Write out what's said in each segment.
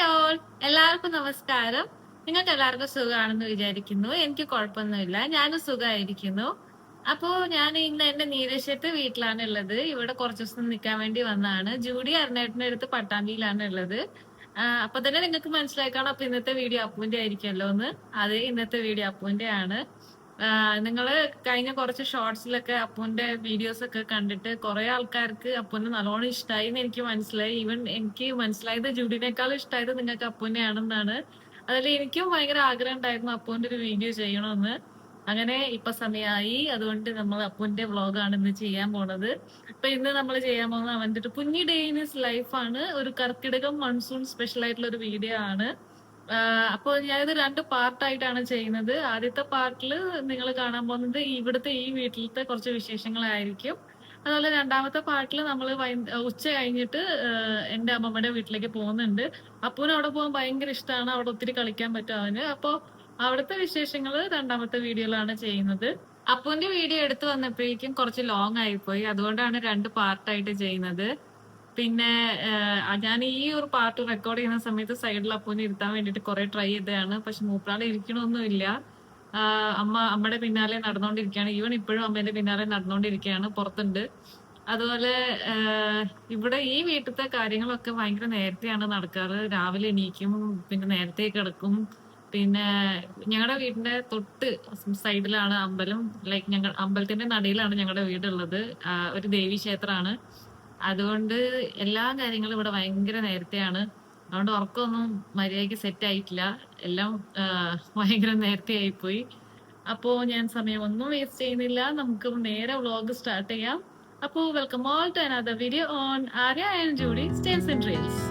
All, എല്ലാവർക്കും നമസ്കാരം. നിങ്ങൾക്ക് എല്ലാവർക്കും സുഖമാണെന്ന് വിചാരിക്കുന്നു. എനിക്ക് കുഴപ്പമൊന്നുമില്ല, ഞാനും സുഖമായിരിക്കുന്നു. അപ്പോ ഞാൻ ഇന്ന് എന്റെ നീരേശ്വരത്ത് വീട്ടിലാണ് ഉള്ളത്. ഇവിടെ കുറച്ച് ദിവസം നിൽക്കാൻ വേണ്ടി വന്നതാണ്. ജൂഡി അരുണേട്ടന്റെ അടുത്ത് പട്ടാമ്പിയിലാണ് ഉള്ളത്. അപ്പൊ തന്നെ നിങ്ങൾക്ക് മനസ്സിലാക്കണം അപ്പൊ ഇന്നത്തെ വീഡിയോ അപ്പുവിന്റെ ആയിരിക്കുമല്ലോ എന്ന്. അതെ, ഇന്നത്തെ വീഡിയോ അപ്പുവിന്റെ ആണ്. നിങ്ങള് കഴിഞ്ഞ കുറച്ച് ഷോർട്സിലൊക്കെ അപ്പുവിന്റെ വീഡിയോസ് ഒക്കെ കണ്ടിട്ട് കുറെ ആൾക്കാർക്ക് അപ്പുവിനെ നല്ലോണം ഇഷ്ടമായി എന്ന് എനിക്ക് മനസ്സിലായി. ഈവൻ എനിക്ക് മനസ്സിലായത് ജൂഡിനേക്കാളും ഇഷ്ടമായത് നിങ്ങൾക്ക് അപ്പുവിനെ ആണെന്നാണ്. അതിൽ എനിക്കും ഭയങ്കര ആഗ്രഹം ഉണ്ടായിരുന്നു അപ്പുവിന്റെ ഒരു വീഡിയോ ചെയ്യണമെന്ന്. അങ്ങനെ ഇപ്പൊ സമയമായി. അതുകൊണ്ട് നമ്മൾ അപ്പുവിന്റെ വ്ളോഗാണ് ഇന്ന് ചെയ്യാൻ പോണത്. അപ്പൊ ഇന്ന് നമ്മൾ ചെയ്യാൻ പോകുന്നത് അവന്റെ ഒരു കുഞ്ഞി ഡേ ഇൻ ഹിസ് ലൈഫാണ്. ഒരു കർക്കിടകം മൺസൂൺ സ്പെഷ്യൽ ആയിട്ടുള്ള ഒരു വീഡിയോ ആണ്. അപ്പോൾ ഞാനിത് 2 പാർട്ടായിട്ടാണ് ചെയ്യുന്നത്. ആദ്യത്തെ പാർട്ടിൽ നിങ്ങൾ കാണാൻ പോകുന്നത് ഇവിടുത്തെ ഈ വീട്ടിലത്തെ കുറച്ച് വിശേഷങ്ങളായിരിക്കും. അതുപോലെ രണ്ടാമത്തെ പാർട്ടിൽ നമ്മൾ ഉച്ച കഴിഞ്ഞിട്ട് എന്റെ അമ്മമ്മയുടെ വീട്ടിലേക്ക് പോകുന്നുണ്ട്. അപ്പൂന് അവിടെ പോകാൻ ഭയങ്കര ഇഷ്ടമാണ്. അവിടെ ഒത്തിരി കളിക്കാൻ പറ്റും അവന്. അപ്പോൾ അവിടുത്തെ വിശേഷങ്ങൾ രണ്ടാമത്തെ വീഡിയോയിലാണ് ചെയ്യുന്നത്. അപ്പൂന്റെ വീഡിയോ എടുത്തു വന്നപ്പോഴേക്കും കുറച്ച് ലോങ് ആയിപ്പോയി. അതുകൊണ്ടാണ് 2 പാർട്ടായിട്ട് ചെയ്യുന്നത്. പിന്നെ ഞാൻ ഈ ഒരു പാർട്ട് റെക്കോർഡ് ചെയ്യുന്ന സമയത്ത് സൈഡിൽ അപ്പൂനെ ഇരുത്താൻ വേണ്ടിട്ട് കുറെ ട്രൈ ചെയ്തതാണ്. പക്ഷെ മൂപ്പറാളെ ഇരിക്കണമൊന്നുമില്ല. അമ്മയുടെ പിന്നാലെ നടന്നുകൊണ്ടിരിക്കുകയാണ്. ഈവൻ ഇപ്പോഴും അമ്മേന്റെ പിന്നാലെ നടന്നുകൊണ്ടിരിക്കുകയാണ്, പുറത്തുണ്ട്. അതുപോലെ ഇവിടെ ഈ വീട്ടിലത്തെ കാര്യങ്ങളൊക്കെ ഭയങ്കര നേരത്തെയാണ് നടക്കാറ്. രാവിലെ എണീക്കും, പിന്നെ നേരത്തെ കിടക്കും. പിന്നെ ഞങ്ങളുടെ വീടിന്റെ തൊട്ട് സൈഡിലാണ് അമ്പലം. ലൈക്ക് ഞങ്ങൾ അമ്പലത്തിന്റെ നടയിലാണ് ഞങ്ങളുടെ വീടുള്ളത്. ഒരു ദേവീ ക്ഷേത്രമാണ്. അതുകൊണ്ട് എല്ലാ കാര്യങ്ങളും ഇവിടെ ഭയങ്കര നേരത്തെയാണ്. അതുകൊണ്ട് ഉറക്കമൊന്നും മര്യാദയ്ക്ക് സെറ്റ് ആയിട്ടില്ല. എല്ലാം ഭയങ്കര നേരത്തെ ആയിപ്പോയി. അപ്പോ ഞാൻ സമയം ഒന്നും വേസ്റ്റ് ചെയ്യുന്നില്ല. നമുക്ക് നേരെ വ്ളോഗ് സ്റ്റാർട്ട് ചെയ്യാം. അപ്പോ welcome all to another video on Arya and Judy styles and reels.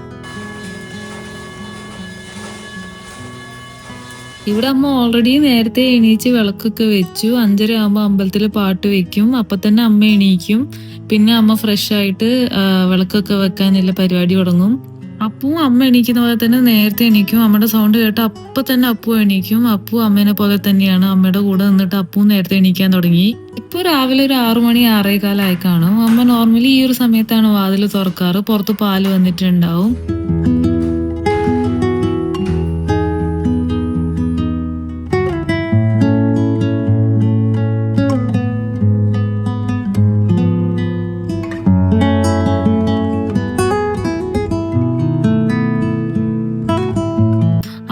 ഇവിടെ അമ്മ ഓൾറെഡി നേരത്തെ എണീച്ച് വിളക്കൊക്കെ വെച്ചു. 5:30 ആകുമ്പോൾ അമ്പലത്തിൽ പാട്ട് വെക്കും. അപ്പൊ തന്നെ അമ്മ എണീക്കും. പിന്നെ അമ്മ ഫ്രഷ് ആയിട്ട് വിളക്കൊക്കെ വെക്കാനുള്ള പരിപാടി തുടങ്ങും. അപ്പും അമ്മ എണീക്കുന്ന പോലെ തന്നെ നേരത്തെ എണീക്കും. അമ്മയുടെ സൗണ്ട് കേട്ട് അപ്പൊ തന്നെ അപ്പു എണീക്കും. അപ്പു അമ്മേനെ പോലെ തന്നെയാണ്. അമ്മയുടെ കൂടെ നിന്നിട്ട് അപ്പു നേരത്തെ എണീക്കാൻ തുടങ്ങി. ഇപ്പൊ രാവിലെ ഒരു 6 മണി 6:15 ആയി കാണും. അമ്മ നോർമലി ഈ ഒരു സമയത്താണ് വാതിൽ തുറക്കാറ്. പുറത്ത് പാല് വന്നിട്ടുണ്ടാവും.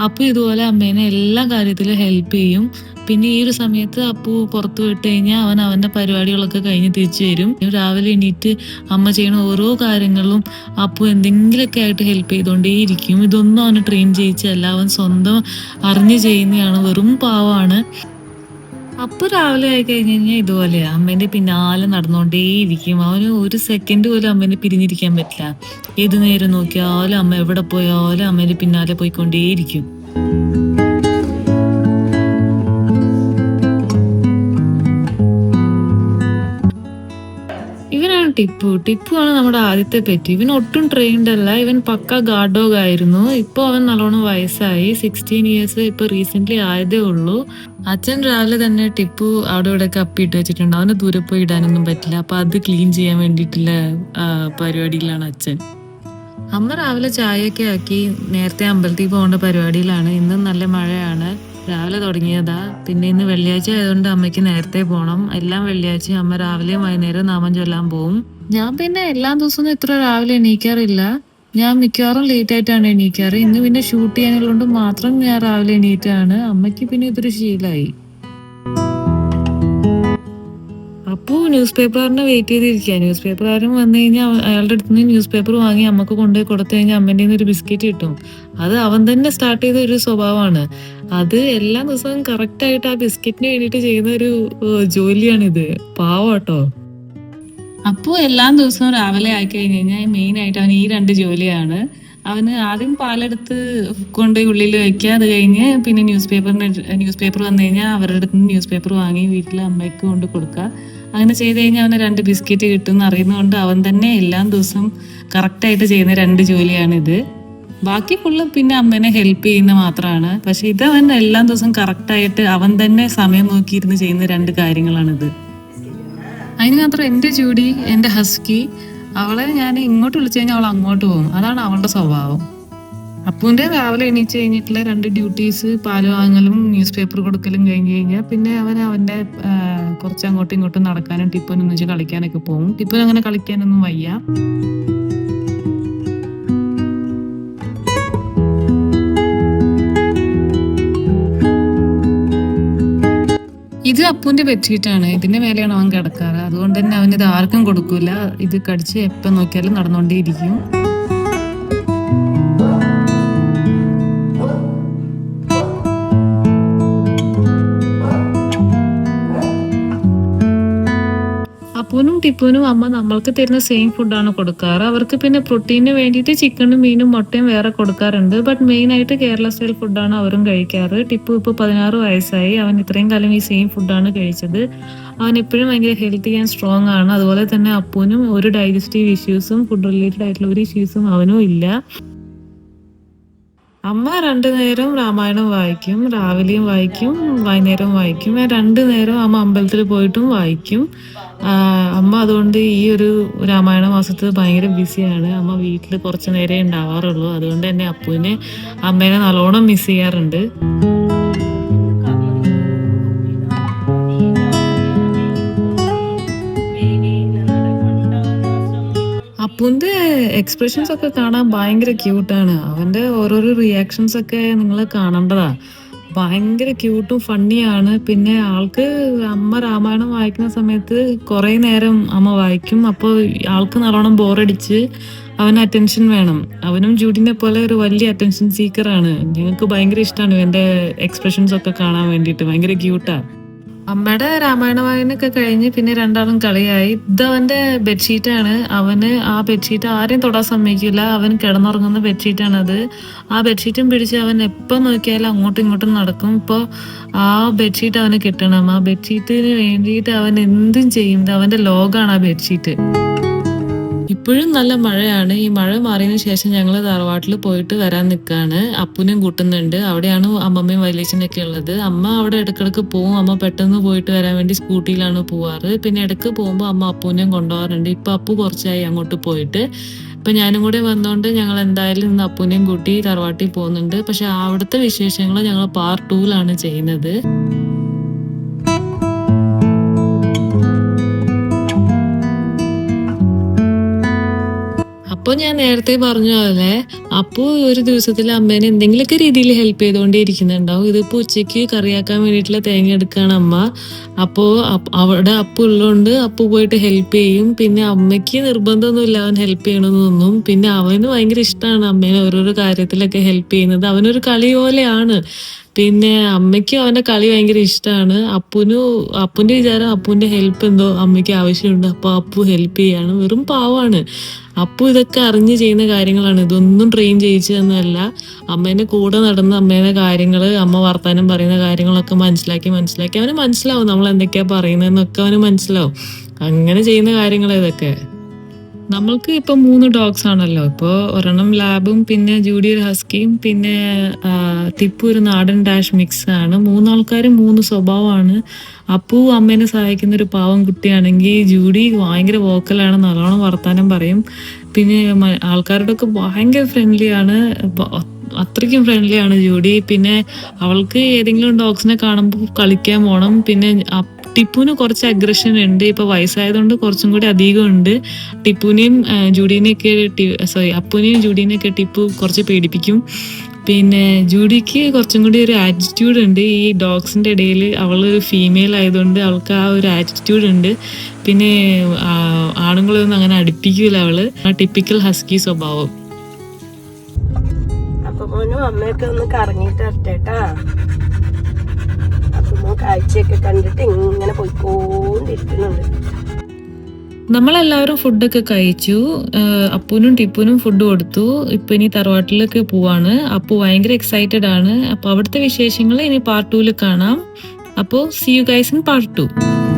അപ്പു ഇതുപോലെ അമ്മേനെ എല്ലാ കാര്യത്തിലും ഹെൽപ്പ് ചെയ്യും. പിന്നെ ഈ ഒരു സമയത്ത് അപ്പു പുറത്തു വിട്ട് കഴിഞ്ഞാൽ അവൻ അവന്റെ പരിപാടികളൊക്കെ കഴിഞ്ഞ് തിരിച്ചു വരും. രാവിലെ എണീറ്റ് അമ്മ ചെയ്യുന്ന ഓരോ കാര്യങ്ങളിലും അപ്പു എന്തെങ്കിലുമൊക്കെ ആയിട്ട് ഹെൽപ്പ് ചെയ്തുകൊണ്ടേയിരിക്കും. ഇതൊന്നും അവന് ട്രെയിൻ ചെയ്യിച്ചല്ല, അവൻ സ്വന്തം അറിഞ്ഞു ചെയ്യുന്നതാണ്. വെറും പാവമാണ്. അപ്പു രാവിലെ ആയി കഴിഞ്ഞ് കഴിഞ്ഞാൽ ഇതുപോലെയാ, അമ്മേന്റെ പിന്നാലെ നടന്നുകൊണ്ടേയിരിക്കും. അവന് ഒരു സെക്കൻഡ് പോലും അമ്മേനെ പിരിഞ്ഞിരിക്കാൻ പറ്റില്ല. ഏതു നേരം നോക്കിയാലും അമ്മ എവിടെ പോയാലും അമ്മേന്റെ പിന്നാലെ പോയിക്കൊണ്ടേയിരിക്കും. ഇവനാണ് ടിപ്പു ആണ് നമ്മുടെ ആദ്യത്തെ പെറ്റ്. ഇവൻ ഒട്ടും ട്രെയിൻഡ് അല്ല. ഇവൻ പക്ക ഗാർഡ് ഡോഗ് ആയിരുന്നു. ഇപ്പൊ അവൻ നല്ലോണം വയസ്സായി. 16 ഇയേഴ്സ് ഇപ്പൊ റീസെന്റ് ആയതേ ഉള്ളൂ. അച്ഛൻ രാവിലെ തന്നെ ടിപ്പു അവിടെ ഇവിടെ ഒക്കെ അപ്പിട്ട് വെച്ചിട്ടുണ്ട്. അവന് ദൂരെ പോയി ഇടാനൊന്നും പറ്റില്ല. അപ്പൊ അത് ക്ലീൻ ചെയ്യാൻ വേണ്ടിയിട്ടുള്ള പരിപാടിയിലാണ് അച്ഛൻ. അമ്മ രാവിലെ ചായയൊക്കെ ആക്കി നേരത്തെ അമ്പലത്തിൽ പോകേണ്ട പരിപാടിയിലാണ്. ഇന്ന് നല്ല മഴയാണ്. രാവിലെ തുടങ്ങിയതാ. പിന്നെ ഇന്ന് വെള്ളിയാഴ്ച ആയതുകൊണ്ട് അമ്മയ്ക്ക് നേരത്തെ പോകണം. എല്ലാം വെള്ളിയാഴ്ച അമ്മ രാവിലെയും വൈകുന്നേരം നാമം ചൊല്ലാൻ പോവും. ഞാൻ പിന്നെ എല്ലാ ദിവസവും ഇത്ര രാവിലെ എണീക്കാറില്ല. ഞാൻ മിക്കവാറും ലേറ്റ് ആയിട്ടാണ് എണീക്കാറ്. ഇന്ന് പിന്നെ ഷൂട്ട് ചെയ്യാനുള്ളതുകൊണ്ട് മാത്രം ഞാൻ രാവിലെ എണീറ്റാണ്. അമ്മയ്ക്ക് പിന്നെ ഇതൊരു ശീലമായി. അപ്പു ന്യൂസ് പേപ്പറിന് വെയിറ്റ് ചെയ്തിരിക്കുക. ന്യൂസ് പേപ്പറുകാരൻ വന്നു കഴിഞ്ഞാൽ അയാളുടെ അടുത്ത് നിന്ന് ന്യൂസ് പേപ്പർ വാങ്ങി അമ്മക്ക് കൊണ്ടുപോയി കൊടുത്തു കഴിഞ്ഞാൽ അമ്മേൻ്റെ ഒരു ബിസ്ക്കറ്റ് കിട്ടും. അത് അവൻ തന്നെ സ്റ്റാർട്ട് ചെയ്ത ഒരു സ്വഭാവമാണ്. അത് എല്ലാ ദിവസവും കറക്റ്റായിട്ട് ആ ബിസ്ക്കറ്റിന് വേണ്ടിയിട്ട് ചെയ്യുന്ന ഒരു ജോലിയാണിത്. പാവട്ടോ. അപ്പു എല്ലാ ദിവസവും രാവിലെ ആയി കഴിഞ്ഞ് കഴിഞ്ഞാൽ മെയിൻ ആയിട്ട് അവൻ ഈ 2 ജോലിയാണ്. അവന് ആദ്യം പാലെടുത്ത് കൊണ്ടുപോയി ഉള്ളിൽ വെക്കുക. അത് കഴിഞ്ഞ് പിന്നെ ന്യൂസ് പേപ്പർ വന്നു കഴിഞ്ഞാൽ അവരുടെ അടുത്ത് നിന്ന് ന്യൂസ് പേപ്പർ വാങ്ങി വീട്ടിൽ അമ്മയ്ക്ക് കൊണ്ട് കൊടുക്കുക. അങ്ങനെ ചെയ്ത് കഴിഞ്ഞാൽ അവന് 2 ബിസ്ക്കറ്റ് കിട്ടും എന്ന് അറിയുന്നതുകൊണ്ട് അവൻ തന്നെ എല്ലാ ദിവസവും കറക്റ്റായിട്ട് ചെയ്യുന്ന 2 ജോലിയാണിത്. ബാക്കി ഫുള്ള് പിന്നെ അമ്മേനെ ഹെൽപ്പ് ചെയ്യുന്ന മാത്രമാണ്. പക്ഷെ ഇതവൻ എല്ലാ ദിവസവും കറക്റ്റായിട്ട് അവൻ തന്നെ സമയം നോക്കിയിരുന്ന് ചെയ്യുന്ന 2 കാര്യങ്ങളാണിത്. അതിന് മാത്രം എൻ്റെ ജൂഡി, എൻ്റെ ഹസ്കി, അവളെ ഞാൻ ഇങ്ങോട്ട് വിളിച്ചു കഴിഞ്ഞാൽ അവൾ അങ്ങോട്ട് പോകും. അതാണ് അവളുടെ സ്വഭാവം. അപ്പൂന്റെ രാവിലെ എണീച്ച് കഴിഞ്ഞിട്ടുള്ള 2 ഡ്യൂട്ടീസ് പാല് വാങ്ങലും ന്യൂസ് പേപ്പർ കൊടുക്കലും കഴിഞ്ഞ് കഴിഞ്ഞാൽ പിന്നെ അവന്റെ കുറച്ച് അങ്ങോട്ടും ഇങ്ങോട്ടും നടക്കാനും ടിപ്പനും ഒന്നിച്ച് കളിക്കാനൊക്കെ പോകും. ടിപ്പൻ അങ്ങനെ കളിക്കാനൊന്നും വയ്യ. ഇത് അപ്പൂന്റെ ബെഡ്ഷീറ്റാണ്. ഇതിന്റെ മേലെയാണ് അവൻ കിടക്കാറ്. അതുകൊണ്ട് തന്നെ അവൻ ഇത് ആർക്കും കൊടുക്കൂല. ഇത് കടിച്ച് എപ്പം നോക്കിയാലും നടന്നുകൊണ്ടേയിരിക്കും. അപ്പൂനും ടിപ്പൂനും അമ്മ നമ്മൾക്ക് തരുന്ന സെയിം ഫുഡാണ് കൊടുക്കാറ്. അവർക്ക് പിന്നെ പ്രോട്ടീന് വേണ്ടിയിട്ട് ചിക്കനും മീനും മുട്ടയും വേറെ കൊടുക്കാറുണ്ട്. ബട്ട് മെയിൻ ആയിട്ട് കേരള സ്റ്റൈൽ ഫുഡാണ് അവരും കഴിക്കാറ്. ടിപ്പു ഇപ്പോൾ 16 വയസ്സായി. അവൻ ഇത്രയും കാലം ഈ സെയിം ഫുഡാണ് കഴിച്ചത്. അവൻ എപ്പോഴും ഭയങ്കര ഹെൽത്തി ആൻഡ് സ്ട്രോങ് ആണ്. അതുപോലെ തന്നെ അപ്പൂനും ഒരു ഡൈജസ്റ്റീവ് ഇഷ്യൂസും ഫുഡ് റിലേറ്റഡ് ആയിട്ടുള്ള ഒരു ഇഷ്യൂസും അവനും ഇല്ല. അമ്മ 2 നേരം രാമായണം വായിക്കും. രാവിലെയും വായിക്കും, വൈകുന്നേരവും വായിക്കും. 2 നേരം അമ്മ അമ്പലത്തിൽ പോയിട്ടും വായിക്കും. അമ്മ അതുകൊണ്ട് ഈ ഒരു രാമായണ മാസത്ത് ഭയങ്കര ബിസിയാണ്. അമ്മ വീട്ടിൽ കുറച്ച് നേരമേ ഉണ്ടാവാറുള്ളൂ. അതുകൊണ്ട് തന്നെ അപ്പുവിനെ അമ്മേനെ നല്ലോണം മിസ് ചെയ്യാറുണ്ട്. അപ്പുവിന്റെ എക്സ്പ്രഷൻസ് ഒക്കെ കാണാൻ ഭയങ്കര ക്യൂട്ടാണ്. അവന്റെ ഓരോരോ റിയാക്ഷൻസ് ഒക്കെ നിങ്ങൾ കാണേണ്ടതാ. ഭയങ്കര ക്യൂട്ടും ഫണ്ണിയാണ്. പിന്നെ ആൾക്ക് അമ്മ രാമായണം വായിക്കുന്ന സമയത്ത് കുറേ നേരം അമ്മ വായിക്കും. അപ്പോൾ ആൾക്ക് നല്ലോണം ബോറടിച്ച് അവന് അറ്റൻഷൻ വേണം. അവനും ജൂഡിനെ പോലെ ഒരു വലിയ അറ്റൻഷൻ സീക്കറാണ്. ഞങ്ങൾക്ക് ഭയങ്കര ഇഷ്ടമാണ് ഇവന്റെ എക്സ്പ്രഷൻസ് ഒക്കെ കാണാൻ വേണ്ടിയിട്ട്. ഭയങ്കര ക്യൂട്ടാ. അമ്മയുടെ രാമായണ വായനൊക്കെ കഴിഞ്ഞ് പിന്നെ രണ്ടാളും കളിയായി. ഇത് അവന്റെ ബെഡ്ഷീറ്റാണ്. അവന് ആ ബെഡ്ഷീറ്റ് ആരെയും തൊടാൻ സമ്മതിക്കില്ല. അവൻ കിടന്നുറങ്ങുന്ന ബെഡ്ഷീറ്റാണത്. ആ ബെഡ്ഷീറ്റും പിടിച്ച് അവൻ എപ്പോൾ നോക്കിയാലും അങ്ങോട്ടും ഇങ്ങോട്ടും നടക്കും. ഇപ്പോൾ ആ ബെഡ്ഷീറ്റ് അവന് കിട്ടണം. ആ ബെഡ്ഷീറ്റിന് വേണ്ടിയിട്ട് അവൻ എന്തും ചെയ്യും. അവന്റെ ലോകാണ് ആ ബെഡ്ഷീറ്റ്. ഇപ്പോഴും നല്ല മഴയാണ്. ഈ മഴ മാറിയതിനു ശേഷം ഞങ്ങൾ തറവാട്ടിൽ പോയിട്ട് വരാൻ നിൽക്കുകയാണ്. അപ്പൂനെയും കൂട്ടുന്നുണ്ട്. അവിടെയാണ് അമ്മമ്മയും വല്യച്ഛനൊക്കെ ഉള്ളത്. അമ്മ അവിടെ ഇടയ്ക്കിടയ്ക്ക് പോവും. അമ്മ പെട്ടെന്ന് പോയിട്ട് വരാൻ വേണ്ടി സ്കൂട്ടിയിലാണ് പോവാറ്. പിന്നെ ഇടയ്ക്ക് പോകുമ്പോൾ അമ്മ അപ്പൂനെയും കൊണ്ടുപോകാറുണ്ട്. ഇപ്പം അപ്പു കുറച്ചായി അങ്ങോട്ട് പോയിട്ട്. ഇപ്പം ഞാനും കൂടെ വന്നതുകൊണ്ട് ഞങ്ങൾ എന്തായാലും ഇന്ന് അപ്പൂനെയും കൂട്ടി തറവാട്ടിൽ പോകുന്നുണ്ട്. പക്ഷെ അവിടുത്തെ വിശേഷങ്ങൾ ഞങ്ങൾ പാർട്ട് 2-ലാണ് ചെയ്യുന്നത്. അപ്പോൾ ഞാൻ നേരത്തെ പറഞ്ഞ പോലെ അപ്പു ഒരു ദിവസത്തിൽ അമ്മേനെ എന്തെങ്കിലുമൊക്കെ രീതിയിൽ ഹെൽപ്പ് ചെയ്തുകൊണ്ടേ ഇരിക്കുന്നുണ്ടാവും. ഇതിപ്പോൾ ഉച്ചയ്ക്ക് കറിയാക്കാൻ വേണ്ടിയിട്ടുള്ള തേങ്ങ എടുക്കുകയാണ് അമ്മ. അപ്പോൾ അവിടെ അപ്പു ഉള്ളതുകൊണ്ട് അപ്പു പോയിട്ട് ഹെൽപ്പ് ചെയ്യും. പിന്നെ അമ്മയ്ക്ക് നിർബന്ധമൊന്നുമില്ല അവൻ ഹെൽപ്പ് ചെയ്യണമെന്നൊന്നും. പിന്നെ അവന് ഭയങ്കര ഇഷ്ടമാണ് അമ്മേനെ ഓരോരോ കാര്യത്തിലൊക്കെ ഹെൽപ്പ് ചെയ്യുന്നത്. അവനൊരു കളി പോലെയാണ്. പിന്നെ അമ്മയ്ക്കും അവന്റെ കളി ഭയങ്കര ഇഷ്ടമാണ്. അപ്പുന്റെ വിചാരം അപ്പുന്റെ ഹെൽപ്പ് എന്തോ അമ്മയ്ക്ക് ആവശ്യമുണ്ട്. അപ്പൊ അപ്പു ഹെൽപ്പ് ചെയ്യാണ്. വെറും പാവാണ്. അപ്പു ഇതൊക്കെ അറിഞ്ഞ് ചെയ്യുന്ന കാര്യങ്ങളാണ്. ഇതൊന്നും ട്രെയിൻ ചെയ്യിച്ചതെന്നല്ല. അമ്മേനെ കൂടെ നടന്ന് അമ്മേനെ കാര്യങ്ങൾ, അമ്മ വർത്താനം പറയുന്ന കാര്യങ്ങളൊക്കെ മനസ്സിലാക്കി അവന് മനസ്സിലാവും നമ്മൾ എന്തൊക്കെയാ പറയുന്നതെന്നൊക്കെ അവന് മനസ്സിലാവും. അങ്ങനെ ചെയ്യുന്ന കാര്യങ്ങൾ ഇതൊക്കെ. നമ്മൾക്ക് ഇപ്പൊ 3 ഡോഗ്സ് ആണല്ലോ. ഇപ്പോൾ ഒരെണ്ണം ലാബും പിന്നെ ജൂഡി ഒരു ഹസ്കിയും പിന്നെ ടിപ്പു ഒരു നാടൻ ഡാഷ് മിക്സ് ആണ്. 3 ആൾക്കാരും 3 സ്വഭാവമാണ്. അപ്പു അമ്മേനെ സഹായിക്കുന്ന ഒരു പാവം കുട്ടിയാണെങ്കിൽ ജൂഡി ഭയങ്കര വോക്കലാണ്, നല്ലോണം വർത്താനം പറയും. പിന്നെ ആൾക്കാരോടൊക്കെ ഭയങ്കര ഫ്രണ്ട്ലിയാണ്. അത്രയ്ക്കും ഫ്രണ്ട്ലിയാണ് ജൂഡി. പിന്നെ അവൾക്ക് ഏതെങ്കിലും ഡോഗ്സിനെ കാണുമ്പോൾ കളിക്കാൻ പോകണം. പിന്നെ ടിപ്പുവിന് കുറച്ച് അഗ്രഷൻ ഉണ്ട്. ഇപ്പൊ വയസ്സായതുകൊണ്ട് കുറച്ചും കൂടി അധികം ഉണ്ട്. ടിപ്പുവിനെയും അപ്പുവിനെയും ജൂഡിനെയൊക്കെ ടിപ്പു കുറച്ച് പേടിപ്പിക്കും. പിന്നെ ജൂഡിക്ക് കുറച്ചും കൂടി ഒരു ആറ്റിറ്റ്യൂഡ് ഉണ്ട്. ഈ ഡോഗ്സിന്റെ ഇടയിൽ അവള് ഫീമെയിൽ ആയതുകൊണ്ട് അവൾക്ക് ആ ഒരു ആറ്റിറ്റ്യൂഡ് ഉണ്ട്. പിന്നെ ആണുങ്ങളൊന്നും അങ്ങനെ അടുപ്പിക്കൂല അവള്. ആ ടിപ്പിക്കൽ ഹസ്കി സ്വഭാവം. അപ്പൊ മോനും അമ്മയൊക്കെ ഒന്ന് കറങ്ങിയിട്ട് വരട്ടേട്ടാ. അപ്പൊ കാഴ്ചയൊക്കെ കണ്ടിട്ട് ഇങ്ങനെ പോയിക്കൊണ്ടിരിക്കുന്നുണ്ട്. നമ്മളെല്ലാവരും ഫുഡൊക്കെ കഴിച്ചു. അപ്പൂനും ടിപ്പുനും ഫുഡ് കൊടുത്തു. ഇപ്പൊ ഇനി തറവാട്ടിലേക്ക് പോവാണ്. അപ്പു ഭയങ്കര എക്സൈറ്റഡ് ആണ്. അപ്പൊ അവിടുത്തെ വിശേഷങ്ങൾ ഇനി പാർട്ട് 2-ൽ കാണാം. അപ്പോൾ see you guys in part 2.